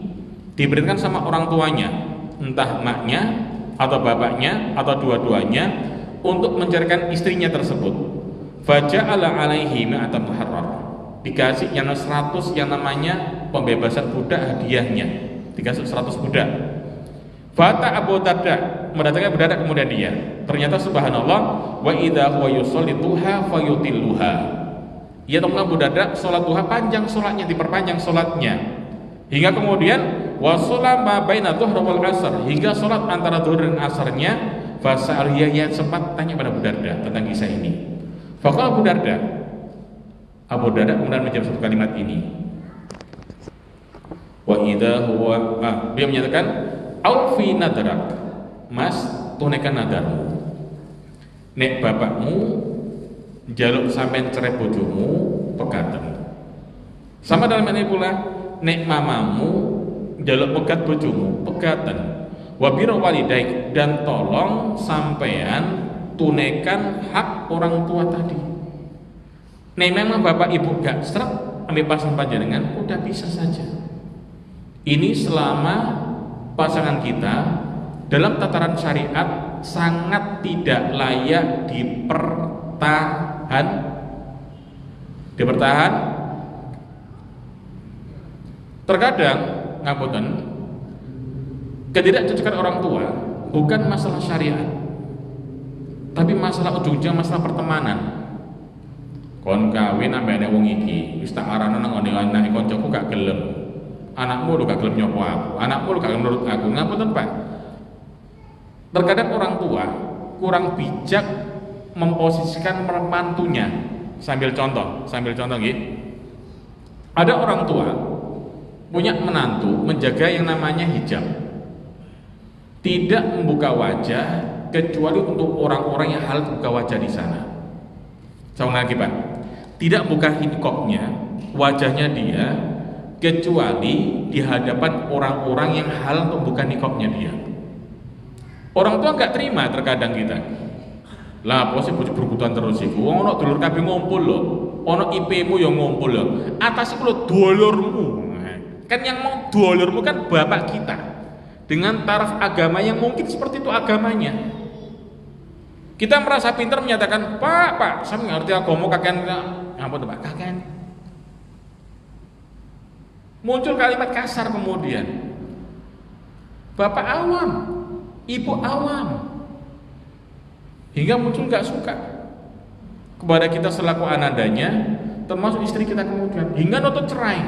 B: diperintahkan sama orang tuanya, entah maknya atau bapaknya atau dua-duanya untuk mencarikan istrinya tersebut. Faja'ala alaihi ma'atan muharrar, dikasih yang 100 yang namanya pembebasan budak hadiahnya, dikasih 100 budak. Fata Abu Darda, mendatangkan budak kemudian dia. Ternyata subhanallah, wa idza huwa yusolli duha fayutilluha. Ia temukan Abu Darda salat duha panjang salatnya, diperpanjang salatnya. Hingga kemudian wa sholama baina dhuhr wal asr, hingga salat antara zuhur dan asarnya. Fasa'al ia sempat tanya pada Abu Darda tentang kisah ini. Faqala Abu Darda kemudian menjawab satu kalimat ini. Wa idza huwa dia menyatakan aufi nadrak, mas tunaikan nadarmu. Nek bapakmu jaluk sampean cerai bojomu pekaten. Sama dalam ini pula, nek mamamu jaluk pegat bojomu pekaten. Wa birru walidaik, dan tolong sampean tunaikan hak orang tua tadi. Nek memang bapak ibu gak seret ambil pasangan panjenengan, udah bisa saja. Ini selama pasangan kita dalam tataran syariat sangat tidak layak dipertahan. Terkadang ngapunten, ketidakcocokan orang tua bukan masalah syariat, tapi masalah ujung-ujungnya masalah pertemanan. Kon kawin ambek wong iki wis tak arana nang ngene anake kancaku gak gelem. Anakmu lu gak gelem nyopo aku, anakmu lu gak gelem nurut aku. Ngapunten, Pak. Terkadang orang tua kurang bijak memposisikan mantunya. Sambil contoh nggih. Ada orang tua punya menantu menjaga yang namanya hijab. Tidak membuka wajah kecuali untuk orang-orang yang halal buka wajah di sana. Saya lagi, Pak. Tidak buka hijabnya, wajahnya dia, kecuali di hadapan orang-orang yang halal untuk buka nikahnya dia. Orang tua nggak terima terkadang kita. Lah, posisi bojo berkutan terus iku. Wong ono dulur kabeh ngumpul lho. Ono IP-mu yang ngumpul lho. Atas iku lho dulurmu. Kan yang mau dulurmu kan bapak kita. Dengan taraf agama yang mungkin seperti itu agamanya. Kita merasa pintar menyatakan, Pak, saya ngerti agama kakean. Apa tuh Pak? Kakean. Muncul kalimat kasar kemudian. Bapak awam, ibu awam. Hingga muncul gak suka kepada kita selaku anandanya, termasuk istri kita kemudian. Hingga nuntut cerai.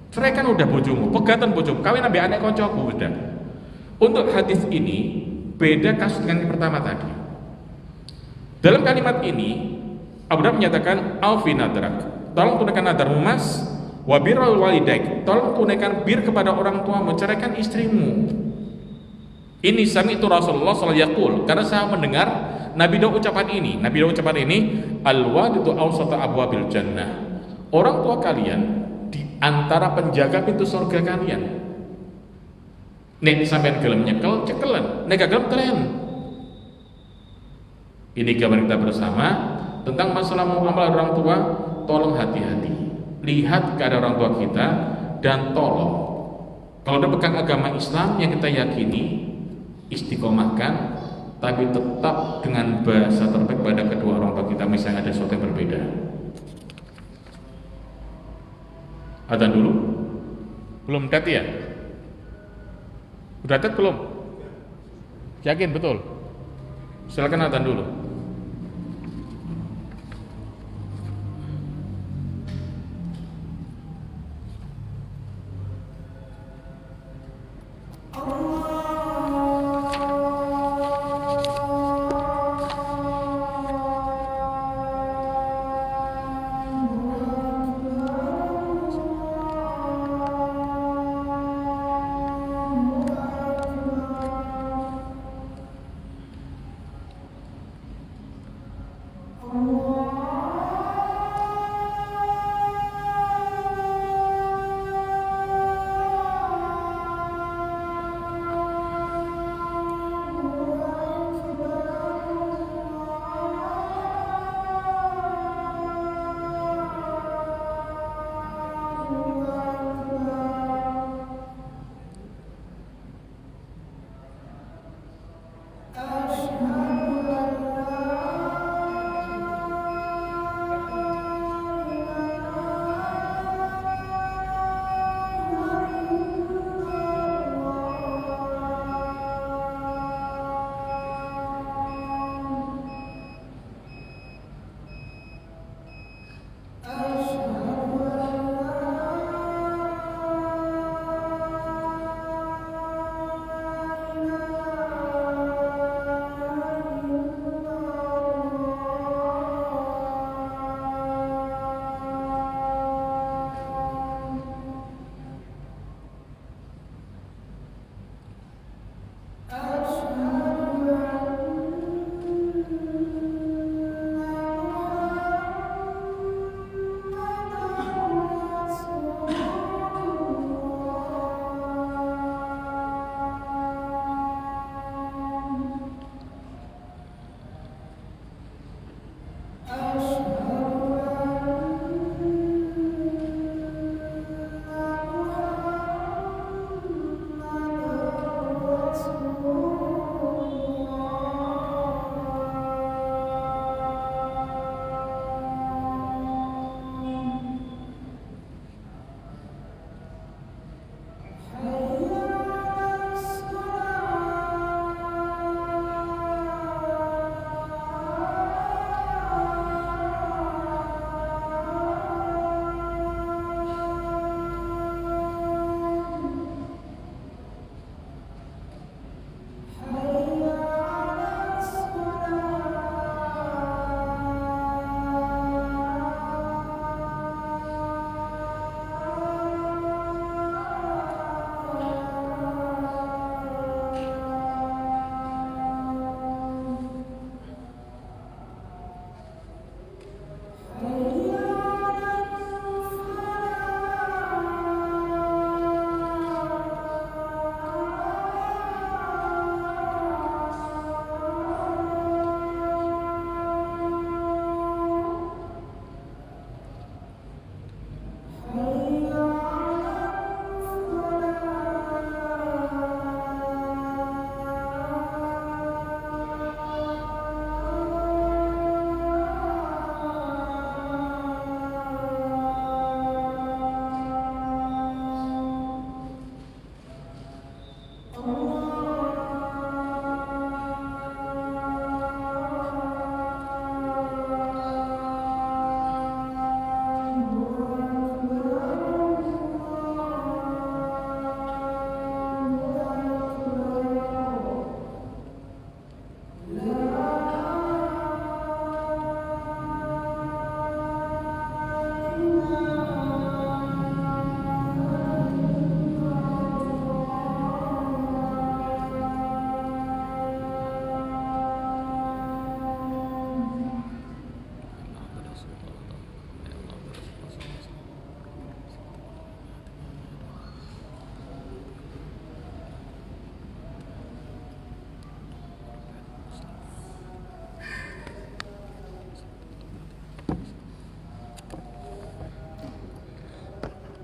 B: Cerai kan udah bojomu, pegatan bojomu, kawin ambil anak koncoku udah. Untuk hadis ini beda kasus dengan yang pertama tadi. Dalam kalimat ini Abu Darda menyatakan aufi nadrak, tolong tunaikan nadarmu mas, wa birrul walidaik, tolong tunaikan bir kepada orang tua, menceraikan istrimu. Ini sami itu Rasulullah sallallahu alaihi wasallam, karena saya mendengar Nabi Daud ucapan ini. Nabi Daud ucapan ini, al-walidu awsata abwabil jannah. Orang tua kalian di antara penjaga pintu surga kalian. Nek sampean gelem nyekel, cekelan. Nek gak gelem telen. Ini gambar kita bersama tentang masalah muamalah orang tua. Tolong hati-hati. Lihat keadaan orang tua kita dan tolong. Kalau udah pegang agama Islam yang kita yakini, istiqomahkan, tapi tetap dengan bahasa terbaik pada kedua orang tua kita. Misalnya ada sesuatu yang berbeda. Adzan dulu? Belum tet ya? Udah tet belum? Yakin betul? Silakan adzan dulu.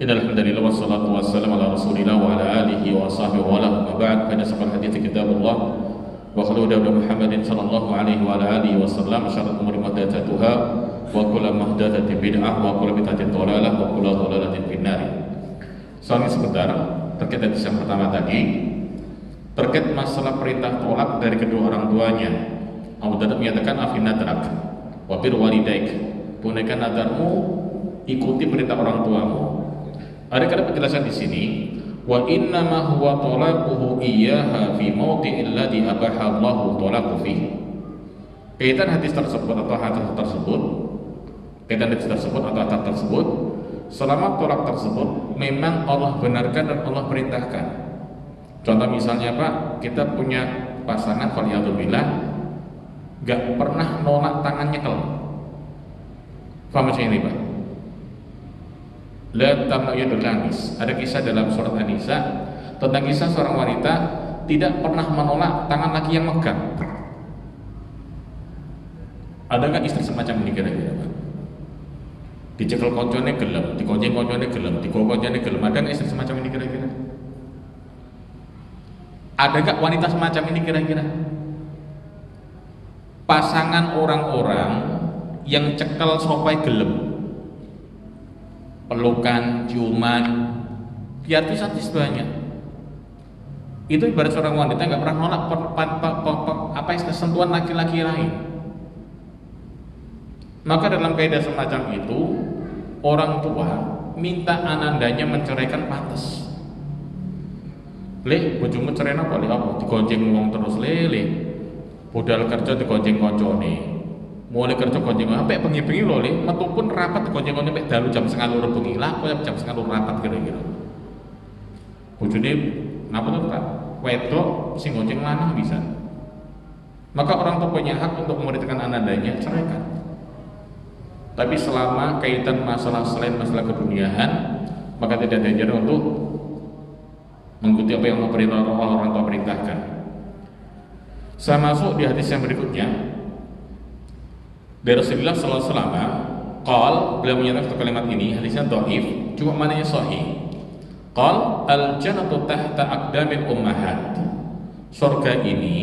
B: Innal hamdalillah wassalatu wassalamu ala Rasulillah wa ala alihi wa sahbihi wa ala ma ba'd fa nasabul hadits kitabullah wa khulud Muhammadin sallallahu alaihi wa ala alihi wasallam syarrul umuri muhdatsatuha wa kullu muhdatsatin bid'ah wa kullu bid'atin dhalalah wa kullu dhalalatin finnar. Soalnya sebentar terkait hadis yang pertama tadi terkait masalah perintah tolak dari kedua orang tuanya. Abu Darda menyatakan afin nadrak wa bir walidaik, tunaikan nadarmu, ikuti perintah orang tuamu. Ada kata penjelasan di sini, wa inna ma huwa talaquhu iyyaha fi mawdi'il ladzi abaha Allahu talaqu fi. Kaitan hadis tersebut atau hadis tersebut, selama tolak tersebut memang Allah benarkan dan Allah perintahkan. Contoh misalnya Pak, kita punya pasangan waliyadzubillah gak pernah nolak tangan nyekel. Paham macam ini Pak? La tamna yadul lamis. Ada kisah dalam surat An-Nisa tentang kisah seorang wanita tidak pernah menolak tangan laki yang megang. Ada nggak istri semacam ini kira-kira Pak? Dicekel koncone gelem, dikonceng koncone gelem, dikoncone gelem. Ada nggak istri semacam ini kira-kira? Ada nggak wanita semacam ini kira-kira? Pasangan orang-orang yang cekel sopai gelem, pelukan, ciuman, biar artis banyak. Itu ibarat seorang wanita nggak pernah nolak sentuhan laki-laki lain. Maka dalam kaidah semacam itu, orang tua minta anandanya menceraikan pantas. Bojomu cerai apa le apa? Digonceng wong terus lele. Budal kerja digonceng koncone. Mulai kerja gonceng sampai bengi-bengi lho le, metu pun rapat gonceng-gonceng sampai dalu jam 1:30 bengi lah, kok jam 1:30 rapat kira-kira. Bojone napa to Pak? Wedok sing gonceng lanang bisa. Maka orang tua punya hak untuk memerintahkan anandanya ceraikan. Tapi selama kaitan masalah selain masalah keduniaan, maka tidak diajarkan untuk mengikuti apa yang orang tua perintahkan. Saya masuk di hadis yang berikutnya. Dari Rasulullah sallallahu alaihi wasallam, qal, beliau menyatakan kalimat ini, hadisnya dhaif, cuma maknanya sahih. Qal, al-jannatu tahta aqdamil ummahat. Surga ini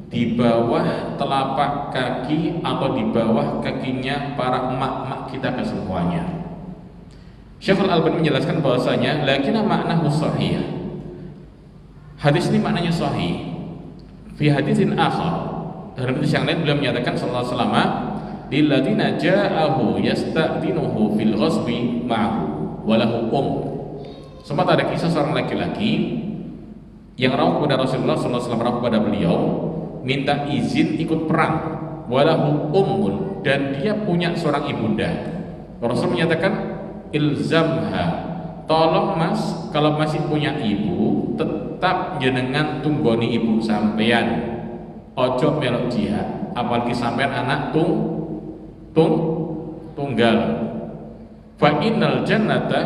B: di bawah telapak kaki atau di bawah kakinya para emak-emak kita kesemuanya. Syekh Al-Albani menjelaskan bahwasanya lakinna ma'nahu sahih. Hadis ini maknanya sahih. Fi hadisin akhar, dalam hadis yang lain beliau menyatakan sallallahu alaihi wasallam, lilladzina ja'ahu yasta'dinuhu fil ghasbi ma'ahu walahu Sempat ada kisah seorang laki-laki yang rawuh kepada Rasulullah sallallahu alaihi wasallam, rawuh kepada beliau minta izin ikut perang, walahu dan dia punya seorang ibunda. Rasul menyatakan ilzamha, tolong mas, kalau masih punya ibu tetap jenengan tunggoni ibu sampean, ojo melok jihad, apalagi sampean anak tunggal. Fa innal jannata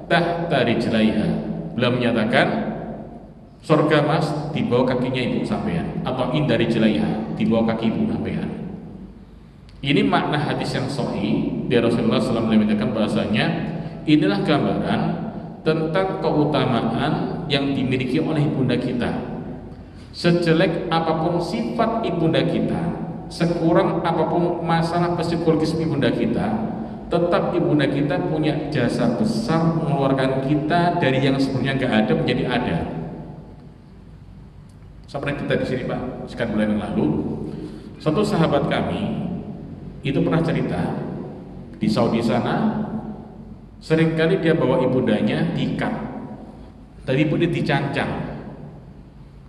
B: tahta rijlaiha. Beliau menyatakan surga mas di bawah kakinya ibu sampean, atau inda rijlaiha, di bawah kaki ibu sampean. Ini makna hadis yang sahih dari Rasulullah SAW menyatakan bahasanya inilah gambaran tentang keutamaan yang dimiliki oleh ibunda kita. Sejelek apapun sifat ibunda kita, sekurang apapun masalah psikologis ibunda kita, tetap ibunda kita punya jasa besar mengeluarkan kita dari yang sebelumnya nggak ada menjadi ada. Seperti kita di sini Pak, sekian bulan yang lalu, satu sahabat kami itu pernah cerita di Saudi sana, seringkali dia bawa ibundanya diikat, tadi pun dia dicancang,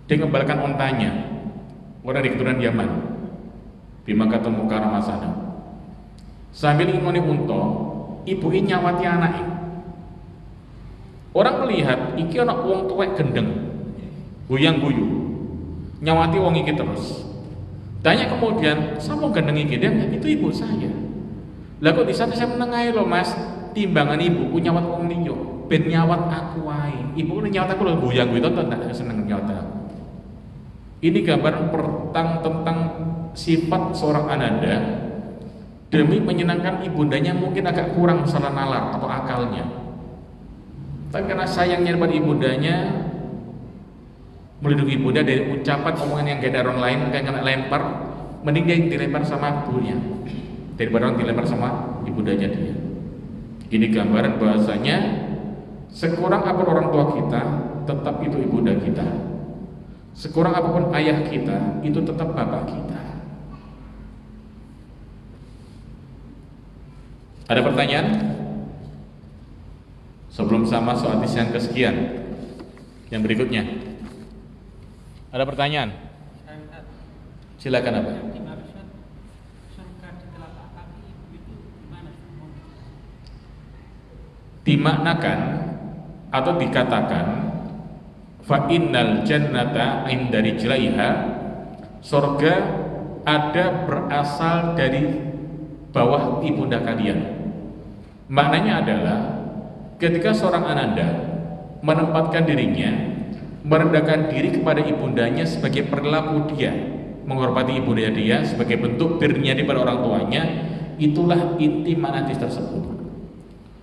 B: dia ngembalikan ontanya, orang di keturunan Yaman, di Makkah Mukarramah sana. Sambil ngomongin unta, ibu ini nyawati anaknya. Orang melihat iki anak wong tuwek gendeng, guyang-guyu, nyawati wong iki terus. Tanya kemudian, sama gendeng iki, dia itu ibu saya. Lah kok di sana saya menengahi loh mas, timbangan ibuku nyawat wong liya, ben nyawat aku wae. Ibu nyawat aku lho guyang-guyu, tonton tak seneng nyawat aku. Ini gambaran tentang sifat seorang ananda demi menyenangkan ibundanya mungkin agak kurang salah nalar atau akalnya. Tapi karena sayangnya pada ibundanya, melindungi ibunda dari ucapan omongan yang gak ada orang lain, kayak kena lempar, mending dia dilempar sama ibunya daripada orang dilempar sama ibundanya dia. Ini gambaran bahasanya sekurang apapun orang tua kita, tetap itu ibunda kita. Sekurang apapun ayah kita, itu tetap bapak kita. Ada pertanyaan? Sebelum sama soal hadis yang kesekian, yang berikutnya. Ada pertanyaan? Silakan apa? Dimaknakan atau dikatakan fa innal jannata inda rijlaiha, surga ada berasal dari bawah ibunda kalian. Maknanya adalah ketika seorang ananda menempatkan dirinya, merendahkan diri kepada ibundanya sebagai perilaku dia, menghormati ibunda dia sebagai bentuk birnya kepada orang tuanya, itulah inti makna hadis tersebut.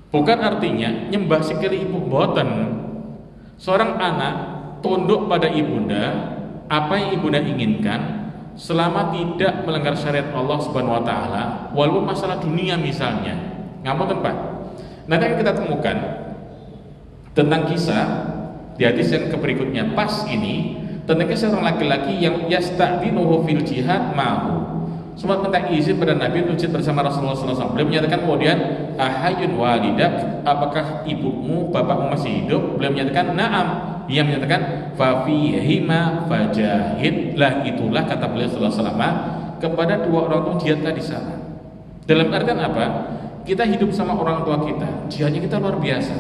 B: Bukan artinya nyembah sekali ibu boten. Seorang anak tunduk pada ibunda, apa yang ibunda inginkan, selama tidak melanggar syariat Allah Subhanahu wa taala, walaupun masalah dunia misalnya. Ngapain tempat? Nanti akan kita temukan tentang kisah di hadis yang berikutnya pas ini, tentang kisah seorang laki-laki yang yasta'dinuhu fil jihad ma'hu. Semua minta izin pada Nabi untuk jihad bersama Rasulullah SAW. Beliau menyatakan kemudian, ahayun walidak, apakah ibumu, bapakmu masih hidup? Beliau menyatakan, na'am. Dia menyatakan, fafihima fajahid, lah itulah kata beliau SAW kepada dua orang tua jihadlah di sana. Dalam artian apa? Kita hidup sama orang tua kita, jihadnya kita luar biasa.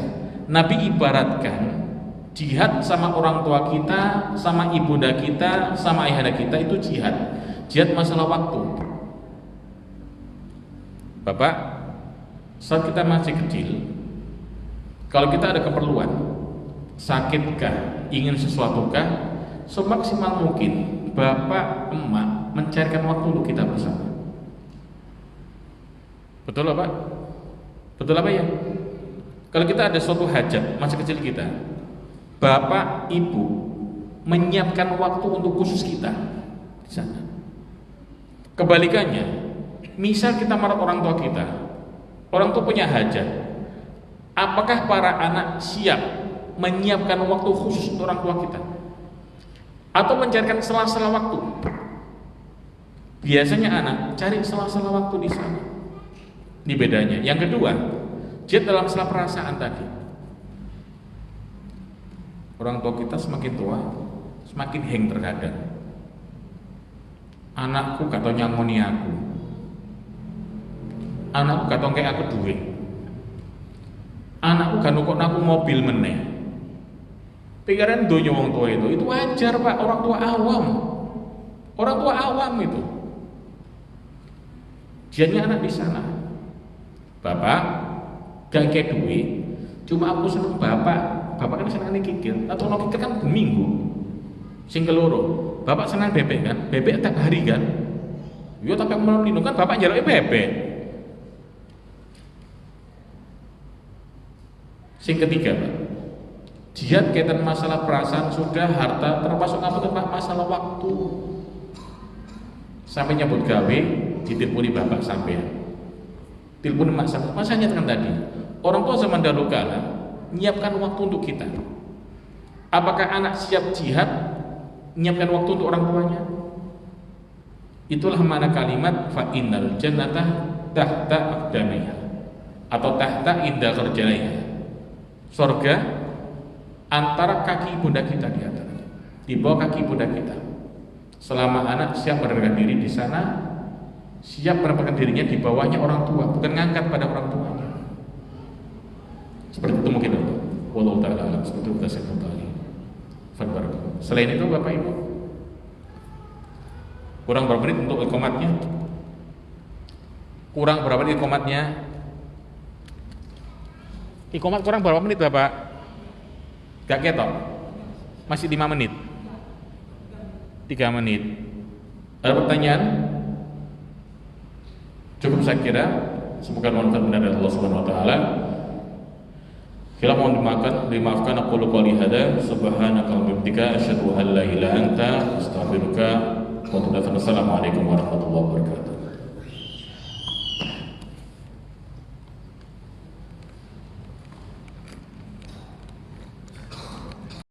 B: Nabi ibaratkan jihad sama orang tua kita, sama ibunda kita, sama ayahanda kita itu jihad. Jihad masalah waktu. Bapak, saat kita masih kecil, kalau kita ada keperluan, sakitkah, ingin sesuatukah, semaksimal mungkin bapak, emak mencarikan waktu untuk kita bersama. Betul apa? Betul apa ya? Kalau kita ada suatu hajat masa kecil kita, bapak, ibu menyiapkan waktu untuk khusus kita di sana. Kebalikannya, misal kita marah orang tua kita, orang tua punya hajat, apakah para anak siap menyiapkan waktu khusus untuk orang tua kita? Atau mencarikan sela-sela waktu? Biasanya anak cari sela-sela waktu di sana. Ini bedanya. Yang kedua, jihad dalam masalah perasaan tadi. Orang tua kita semakin tua, semakin heng terkadang. Anakku kata nyangoni aku, anakku kata kayak aku duit, anakku kan nukok aku mobil meneh. Pikiran donya wong tua itu wajar pak, orang tua awam itu. Jadinya anak di sana, bapak gak kayak duit, cuma aku seneng bapak kan seneng kikil, atau no kikil kan berminggu, sing keloro. Bapak senang bebek kan? Bebek tiap hari kan? Yo tapi aku malam lindung kan bapak jaraknya bebek. Sing ketiga, Pak. Jihad kaitan masalah perasaan sudah, harta termasuk apa tuh Pak? Masalah waktu. Sampai nyebut gawe diteleponi bapak sampai. Telepon emak sampai. Masa nyatakan tadi, orang tua zaman dahulu kala menyiapkan waktu untuk kita. Apakah anak siap jihad? Menyiapkan waktu untuk orang tuanya. Itulah mana kalimat fa innal jannata tahta aqdamiha atau tahta inda qarjalaiha. Surga antara kaki bunda kita di atas, di bawah kaki bunda kita. Selama anak siap merendahkan diri di sana, siap merendahkan dirinya di bawahnya orang tua, bukan ngangkat pada orang tuanya. Seperti itu mungkin Allah. Wallahu taala alam. Seperti itu saya katakan. Selain itu Bapak Ibu, kurang berapa menit untuk ikomatnya? Kurang berapa menit ikomatnya? Ikomat kurang berapa menit Bapak? Gak ketok? Masih 5 menit? 3 menit. Ada pertanyaan? Cukup saya kira. Semoga bermanfaat dari Allah Subhanahu wa taala. Khilaf mohon dimaafkan. Aku qouli hadza subhanaka wa bihamdika asyhadu an la ilaha illa anta astaghfiruka wa atubu ilaik. Assalamualaikum warahmatullahi wabarakatuh.